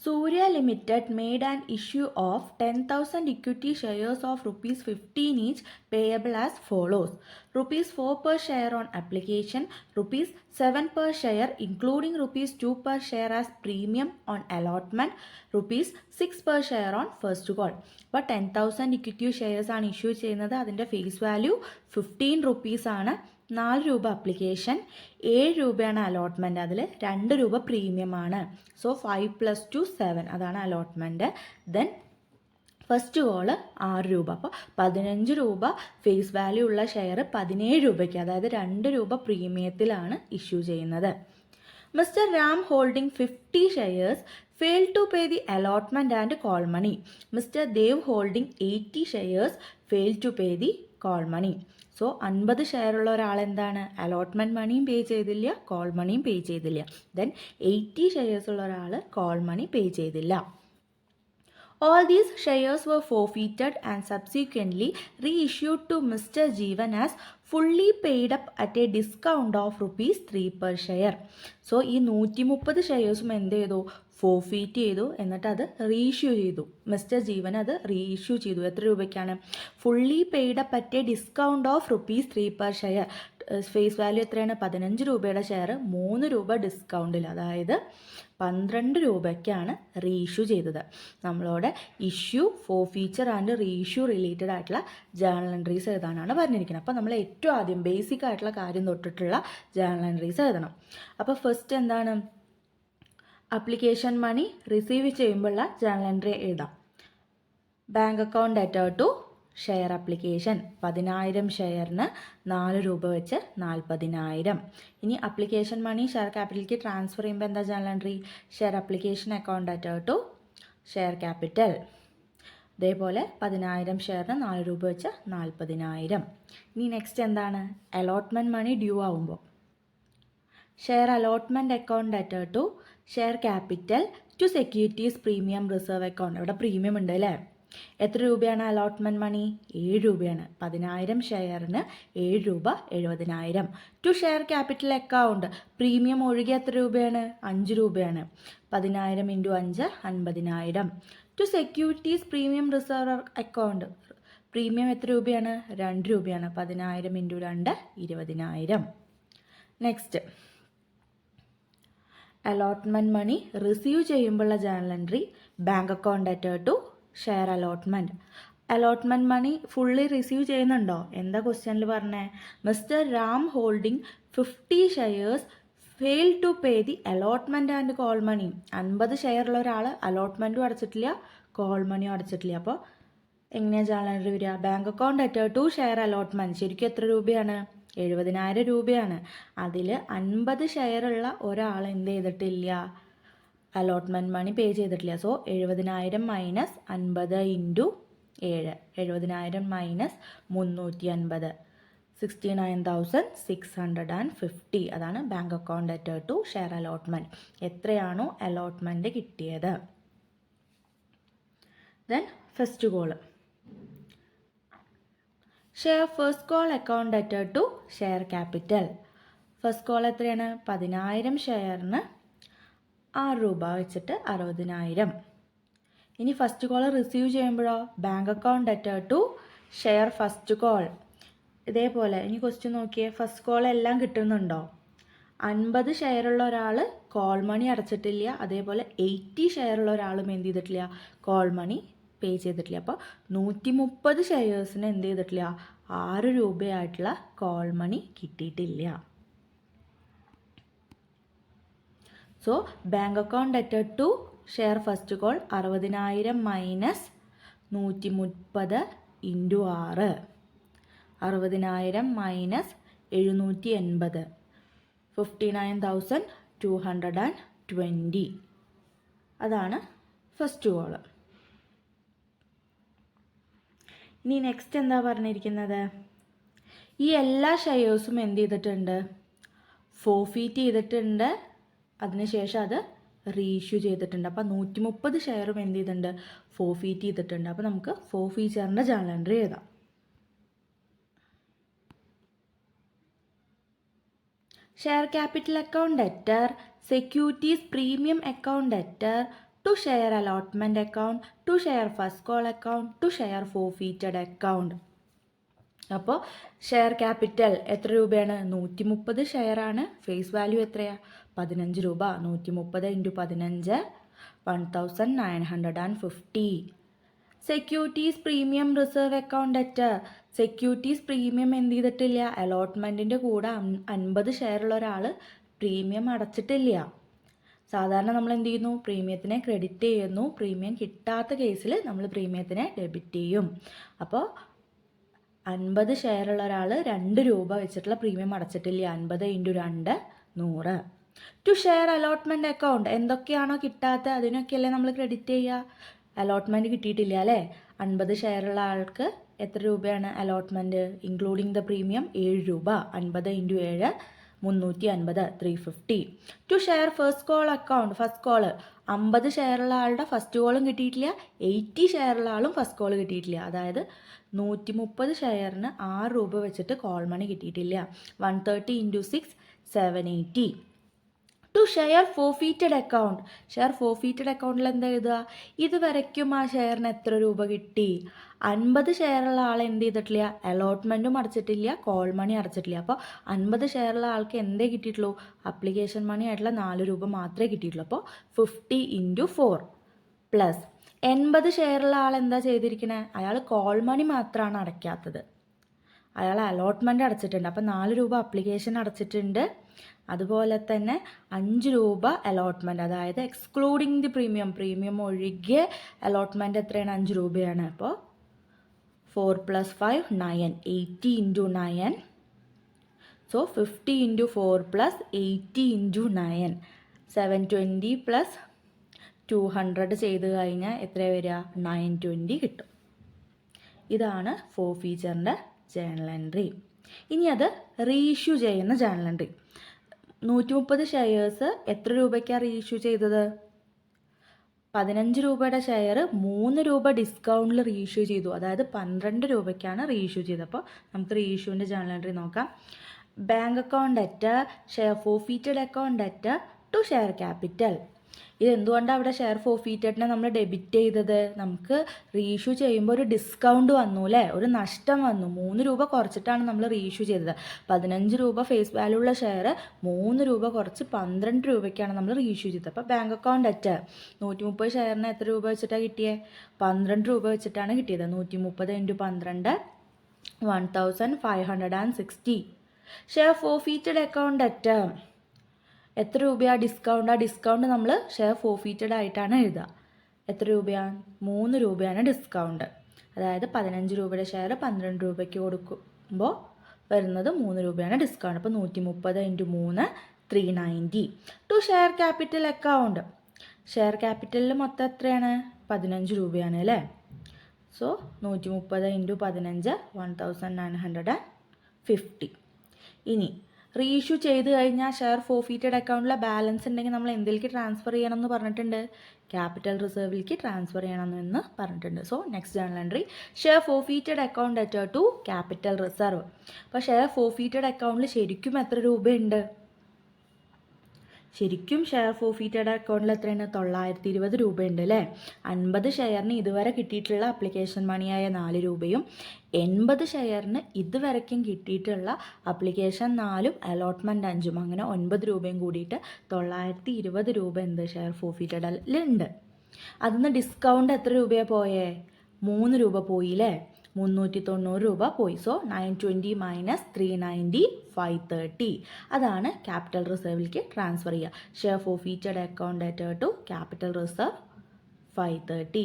Surya Limited made an issue of 10,000 equity shares of rupees 15 each payable as follows. Rupees 4 per share on application, rupees 7 per share including rupees 2 per share as premium on allotment, rupees 6 per share on first call. അപ്പോൾ 10,000 equity shares ആണ് issue ചെയ്യുന്നത്. അതിൻ്റെ face value 15 rupees ആണ്. 4 രൂപ application, 7 രൂപയാണ് allotment, അതിൽ 2 രൂപ പ്രീമിയമാണ്. So 5 + 2 7 അതാണ് അലോട്ട്മെൻറ്റ്. ദെൻ ഫസ്റ്റ് കോള് 6 രൂപ. അപ്പോൾ 15 രൂപ ഫേസ് വാല്യൂ ഉള്ള ഷെയർ 17 രൂപയ്ക്ക്, അതായത് 2 രൂപ പ്രീമിയത്തിലാണ് ഇഷ്യൂ ചെയ്യുന്നത്. Mr. Ram holding 50 shares failed to pay the allotment and call money. Mr. Dev holding 80 shares failed to pay the call money. So 50 share ഉള്ള ഒരാൾ എന്താണ്, അലോട്ട്മെൻറ്റ് മണിയും പേ ചെയ്തില്ല, കോൾ മണിയും പേ ചെയ്തില്ല. ദെൻ 80 ഷെയർസ് ഉള്ള ഒരാൾ കോൾ മണി പേ ചെയ്തില്ല. All these shares were forfeited and subsequently reissued to Mr. Jeevan as fully paid up at a discount of rupees 3 per share. So ഈ 130 ഷെയർസും എന്ത് ചെയ്തു, ഫോർഫീറ്റ് ചെയ്തു, എന്നിട്ട് അത് റീഇഷ്യൂ ചെയ്തു. മിസ്റ്റർ ജീവൻ അത് റീഇഷ്യൂ ചെയ്തു. എത്ര രൂപയ്ക്കാണ്? Fully paid up at a discount of rupees 3 per share. Face value എത്രയാണ്? 15 രൂപയുടെ ഷെയർ 3 രൂപ ഡിസ്കൗണ്ടിൽ, അതായത് 12 രൂപയ്ക്കാണ് റീഇഷ്യൂ ചെയ്തത്. നമ്മളോട് issue, forfeiture and reissue related ആയിട്ടുള്ള ജേർണൽ എൻട്രീസ് എഴുതാനാണ് പറഞ്ഞിരിക്കുന്നത്. അപ്പോൾ നമ്മൾ ഏറ്റവും ആദ്യം ബേസിക് ആയിട്ടുള്ള കാര്യം തൊട്ടിട്ടുള്ള ജേർണൽ എൻട്രീസ് എഴുതണം. അപ്പോൾ ഫസ്റ്റ് എന്താണ്, അപ്ലിക്കേഷൻ മണി റിസീവ് ചെയ്യുമ്പോഴുള്ള ജേർണൽ എൻട്രി എഴുതാം. Bank account debtor to share application 10,000 ഷെയറിന് 4 രൂപ വെച്ച് 40,000. ഇനി അപ്ലിക്കേഷൻ മണി ഷെയർ ക്യാപിറ്റലിലേക്ക് ട്രാൻസ്ഫർ ചെയ്യുമ്പോൾ എന്താ journal entry? Share application account debtor to share capital. ഇതേപോലെ 10,000 ഷെയറിന് 4 രൂപ വെച്ച് 40,000. ഇനി നെക്സ്റ്റ് എന്താണ്, അലോട്ട്മെൻറ്റ് മണി ഡ്യൂ ആവുമ്പോൾ share allotment account debtor to share capital to securities premium reserve account. ഇവിടെ പ്രീമിയം ഉണ്ട് അല്ലേ? എത്ര രൂപയാണ് അലോട്ട്മെൻറ്റ് മണി? 7 രൂപയാണ്. 10,000 ഷെയറിന് 7 രൂപ 70,000. To share capital account premium ഒഴികെ എത്ര രൂപയാണ്? 5 രൂപയാണ്. 10,000 × 5 50,000. To securities premium reserve account premium എത്ര രൂപയാണ്? 2 രൂപയാണ്. 10,000 × 2 20,000. നെക്സ്റ്റ് അലോട്ട്മെൻറ്റ് മണി റിസീവ് ചെയ്യുമ്പോഴുള്ള journal entry bank account debtor to share allotment. Allotment money fully receive ചെയ്യുന്നുണ്ടോ? എന്താ ക്വസ്റ്റ്യനിൽ പറഞ്ഞേ? Mister Ram holding 50 shares fail to pay the allotment and call money. 50 ഷെയറുള്ള ഒരാൾ അലോട്ട്മെൻറ്റും അടച്ചിട്ടില്ല, കോൾ മണിയും അടച്ചിട്ടില്ല. അപ്പോൾ എങ്ങനെയാണ് ജേർണൽ എൻട്രി വരിക? Bank account debtor to share allotment ശരിക്കും എത്ര രൂപയാണ്? 70,000 രൂപയാണ്. അതിൽ 50 ഷെയറുള്ള ഒരാൾ എന്ത് ചെയ്തിട്ടില്ല? അലോട്ട്മെൻറ്റ് മണി പേ ചെയ്തിട്ടില്ല. So 70,000 minus 50 × 7, 70,000 minus 350, 69,650. അതാണ് bank account debtor to share allotment. എത്രയാണോ അലോട്ട്മെൻറ്റ് കിട്ടിയത്. Then first call share first call account debtor to share capital. First call എത്രയാണ്? 10,000 ഷെയറിന് 6 രൂപ വെച്ചിട്ട് 60,000. ഇനി ഫസ്റ്റ് കോൾ റിസീവ് ചെയ്യുമ്പോഴോ bank account debtor to share first call. ഇതേപോലെ ഇനി ക്വസ്റ്റ്യൻ നോക്കിയേ, ഫസ്റ്റ് കോൾ എല്ലാം കിട്ടുന്നുണ്ടോ? 50 ഷെയറുള്ള ഒരാൾ കോൾ മണി അടച്ചിട്ടില്ല, അതേപോലെ 80 ഷെയറുള്ള ഒരാളും എന്ത് ചെയ്തിട്ടില്ല? കോൾ മണി പേ ചെയ്തിട്ടില്ല. അപ്പോൾ 130 ഷെയർസിന് എന്ത് ചെയ്തിട്ടില്ല? 6 രൂപയായിട്ടുള്ള കോൾ മണി കിട്ടിയിട്ടില്ല. So bank account debtor to share first call 60,000 minus 130 × 6, 60,000 minus 780, 59,220. അതാണ് ഫസ്റ്റ് കോള്. ഇനി നെക്സ്റ്റ് എന്താ പറഞ്ഞിരിക്കുന്നത്? ഈ എല്ലാ ഷെയർസും എന്ത് ചെയ്തിട്ടുണ്ട്? ഫോർഫീറ്റ് ചെയ്തിട്ടുണ്ട്, അതിനുശേഷം അത് റീഇഷ്യൂ ചെയ്തിട്ടുണ്ട്. അപ്പോൾ 130 ഷെയറും എന്ത് ചെയ്തിട്ടുണ്ട്? ഫോർഫീറ്റ് ചെയ്തിട്ടുണ്ട്. അപ്പോൾ നമുക്ക് ഫോർഫീച്ചറിൻ്റെ ജേർണൽ എൻട്രി എഴുതാം. Share capital account debtor, securities premium account debtor, to share allotment account, to share first call account, to share forfeited account. അപ്പോൾ ഷെയർ ക്യാപിറ്റൽ എത്ര രൂപയാണ്? 130 ഷെയറാണ്. ഫേസ് വാല്യൂ എത്രയാണ്? 15 രൂപ. 130 × 15 1950. Securities premium reserve account debtor. Securities premium എന്ത് ചെയ്തിട്ടില്ല? അലോട്ട്മെൻറ്റിൻ്റെ കൂടെ 50 ഷെയറുള്ള ഒരാൾ പ്രീമിയം അടച്ചിട്ടില്ല. സാധാരണ നമ്മൾ എന്ത് ചെയ്യുന്നു? പ്രീമിയത്തിനെ ക്രെഡിറ്റ് ചെയ്യുന്നു. പ്രീമിയം കിട്ടാത്ത കേസിൽ നമ്മൾ പ്രീമിയത്തിനെ ഡെബിറ്റ് ചെയ്യും. അപ്പോൾ 50 ഷെയറുള്ള ഒരാൾ 2 രൂപ വെച്ചിട്ടുള്ള പ്രീമിയം അടച്ചിട്ടില്ല. 50 × 2 100. To share allotment account. എന്തൊക്കെയാണോ കിട്ടാത്ത അതിനൊക്കെയല്ലേ നമ്മൾ ക്രെഡിറ്റ് ചെയ്യുക? അലോട്ട്മെൻറ്റ് കിട്ടിയിട്ടില്ല അല്ലേ? 50 ഷെയറുള്ള ആൾക്ക് എത്ര രൂപയാണ് അലോട്ട്മെൻറ്റ്? ഇൻക്ലൂഡിങ് ദ പ്രീമിയം 7 രൂപ. 50 × 7 350 350. To share first call account. First call 50 ഷെയറുള്ള ആളുടെ ഫസ്റ്റ് കോളും കിട്ടിയിട്ടില്ല, 80 ഷെയറുള്ള ആളും ഫസ്റ്റ് കോൾ കിട്ടിയിട്ടില്ല. അതായത് 130 ഷെയറിന് 6 രൂപ വെച്ചിട്ട് കോൾ മണി കിട്ടിയിട്ടില്ല. 130 × 6 780. To share forfeited account. Share forfeited അക്കൗണ്ടിൽ എന്താ എഴുതുക? ഇതുവരയ്ക്കും ആ ഷെയറിന് എത്ര രൂപ കിട്ടി? 50 ഷെയറുള്ള ആൾ എന്ത് ചെയ്തിട്ടില്ല? അലോട്ട്മെൻറ്റും അടച്ചിട്ടില്ല, കോൾ മണി അടച്ചിട്ടില്ല. അപ്പോൾ 50 ഷെയറുള്ള ആൾക്ക് എന്തേ കിട്ടിയിട്ടുള്ളൂ? അപ്ലിക്കേഷൻ മണി ആയിട്ടുള്ള 4 രൂപ മാത്രമേ കിട്ടിയിട്ടുള്ളൂ. അപ്പോൾ 50 × 4 പ്ലസ് 80 ഷെയറുള്ള ആൾ എന്താ ചെയ്തിരിക്കണേ? അയാൾ കോൾ മണി മാത്രമാണ് അടയ്ക്കാത്തത്. അയാൾ അലോട്ട്മെൻറ്റ് അടച്ചിട്ടുണ്ട്. അപ്പോൾ 4 രൂപ അപ്ലിക്കേഷൻ അടച്ചിട്ടുണ്ട്. അതുപോലെ തന്നെ 5 രൂപ അലോട്ട്മെൻറ്റ്, അതായത് എക്സ്ക്ലൂഡിങ് ദി പ്രീമിയം ഒഴികെ അലോട്ട്മെൻറ്റ് എത്രയാണ്? 5 രൂപയാണ്. അപ്പോൾ 4 + 5 9. 80 × 9. സോ 50 × 4 + 80 × 9 720 + 200 ചെയ്ത് കഴിഞ്ഞാൽ എത്ര വരിക? 920 കിട്ടും. ഇതാണ് ഫോർഫീച്ചറിൻ്റെ ജേണൽ എൻട്രി. ഇനി അത് റീഇഷ്യൂ ചെയ്യുന്ന ജേണൽ എൻട്രി. 130 ഷെയർസ് എത്ര രൂപയ്ക്കാണ് റീഇഷ്യൂ ചെയ്തത്? 15 രൂപയുടെ ഷെയർ 3 രൂപ ഡിസ്കൗണ്ടിൽ റീഇഷ്യൂ ചെയ്തു. അതായത് 12 രൂപയ്ക്കാണ് റീഇഷ്യൂ ചെയ്തത്. അപ്പോൾ നമുക്ക് റീഇഷ്യൂവിൻ്റെ ജേണൽ എൻട്രി നോക്കാം. Bank account debtor, share forfeited account debtor to share capital. ഇതെന്തുകൊണ്ടാണ് അവിടെ ഷെയർ ഫോർഫീറ്റഡിനെ നമ്മൾ ഡെബിറ്റ് ചെയ്തത്? നമുക്ക് റീഇഷ്യൂ ചെയ്യുമ്പോൾ ഒരു ഡിസ്കൗണ്ട് വന്നു അല്ലേ? ഒരു നഷ്ടം വന്നു. 3 രൂപ കുറച്ചിട്ടാണ് നമ്മൾ റീഇഷ്യൂ ചെയ്തത്. 15 രൂപ ഫേസ് വാല്യൂ ഉള്ള ഷെയർ 3 രൂപ കുറച്ച് 12 രൂപയ്ക്കാണ് നമ്മൾ റീഇഷ്യൂ ചെയ്തത്. അപ്പോൾ ബാങ്ക് അക്കൗണ്ട് ഡെറ്റർ 130 ഷെയറിന് എത്ര രൂപ വെച്ചിട്ടാണ് കിട്ടിയത്? 12 രൂപ വെച്ചിട്ടാണ് കിട്ടിയത്. 130 × 12 1560. ഷെയർ ഫോർഫീറ്റഡ് അക്കൗണ്ട് ഡെറ്റർ എത്ര രൂപയാണ് ഡിസ്കൗണ്ട്? ആ ഡിസ്കൗണ്ട് നമ്മൾ ഷെയർ ഫോർഫീറ്റഡ് ആയിട്ടാണ് എഴുതുക. എത്ര രൂപയാണ്? 3 രൂപയാണ് ഡിസ്കൗണ്ട്. അതായത് 15 രൂപയുടെ ഷെയർ 12 രൂപയ്ക്ക് കൊടുക്കുമ്പോൾ വരുന്നത് 3 രൂപയാണ് ഡിസ്കൗണ്ട്. അപ്പോൾ 130 × 3 390. To share capital account. Share ക്യാപിറ്റലിൽ മൊത്തം എത്രയാണ്? 15 രൂപയാണ് അല്ലേ? സോ 130 × 15 1950. ഇനി റീഇഷ്യൂ ചെയ്ത് കഴിഞ്ഞാൽ ഷെയർ ഫോർഫീറ്റഡ് അക്കൗണ്ടിലെ ബാലൻസ് ഉണ്ടെങ്കിൽ നമ്മൾ എന്തിലേക്ക് ട്രാൻസ്ഫർ ചെയ്യണമെന്ന് പറഞ്ഞിട്ടുണ്ട്? ക്യാപിറ്റൽ റിസർവിലേക്ക് ട്രാൻസ്ഫർ ചെയ്യണമെന്ന് പറഞ്ഞിട്ടുണ്ട്. So next journal entry share forfeited account debtor to capital reserve. അപ്പോൾ ഷെയർ ഫോർഫീറ്റഡ് അക്കൗണ്ടിൽ ശരിക്കും എത്ര രൂപയുണ്ട്? ശരിക്കും ഷെയർ ഫോർഫീറ്റഡ് അക്കൗണ്ടിൽ എത്രയാണ്? 920 രൂപയുണ്ട് അല്ലേ? 50 ഷെയറിന് ഇതുവരെ കിട്ടിയിട്ടുള്ള അപ്ലിക്കേഷൻ മണിയായ 4 രൂപയും 80 ഷെയറിന് ഇതുവരയ്ക്കും കിട്ടിയിട്ടുള്ള അപ്ലിക്കേഷൻ 4ഉം അലോട്ട്മെൻറ്റ് 5ഉം അങ്ങനെ 9 രൂപയും കൂടിയിട്ട് 920 രൂപ എന്ത് ഷെയർ ഫോർഫീറ്റഡിലുണ്ട്. അതിന്ന് ഡിസ്കൗണ്ട് എത്ര രൂപയാണ് പോയേ? 3 രൂപ പോയില്ലേ? 390 രൂപ പോയി. സോ 920 - 390 530. അതാണ് ക്യാപിറ്റൽ റിസർവിലേക്ക് ട്രാൻസ്ഫർ ചെയ്യുക. Share forfeited account debtor to capital reserve 530.